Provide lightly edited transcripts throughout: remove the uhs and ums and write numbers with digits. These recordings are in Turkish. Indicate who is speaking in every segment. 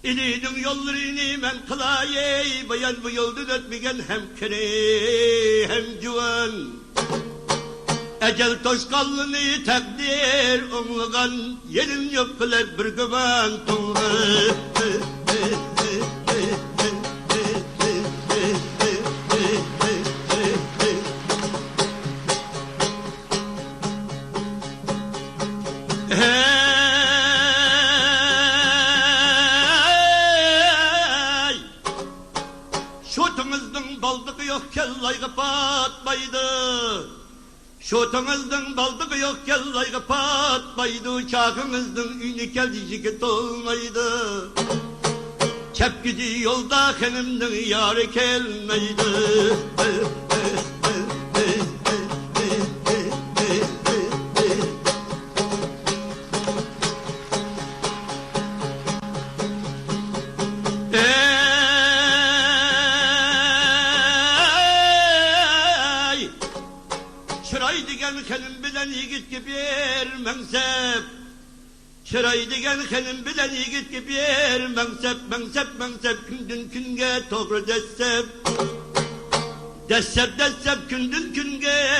Speaker 1: İlinin yollarını men kılayey, bayan bu yoldan ötmegen hem kere hem civan. Ecel toşkallını takdir onluğan, yerin yok kılar bir güman tuğru. Şotunuzdan baldığı yok kellayga patmaydı. Şotunuzdan baldığı yok kellayga patmaydı. Çağınızdan üyni keldi jigit olmaydı. Çepgidi yolda kenimden yâri kelmeydi. Çıray digen kenim bilen yigit gibi mengsep. Çıray digen kenim bilen yigit gibi mengsep. Mengsep kündün künge doğru dessep. Dessep kündün künge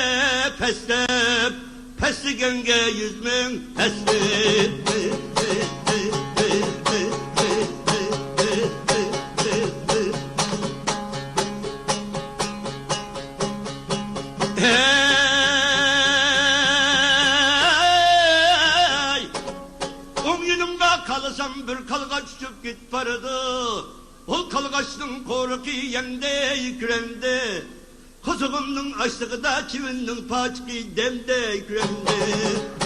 Speaker 1: peslep. Pesligenge yüzmün peslep. Kalırsam bir kalgaç çıp git vardı. O kalgaçның korku yemde yükrende. Kuzugumның açlığı da çivinin paçkı demde yükrende.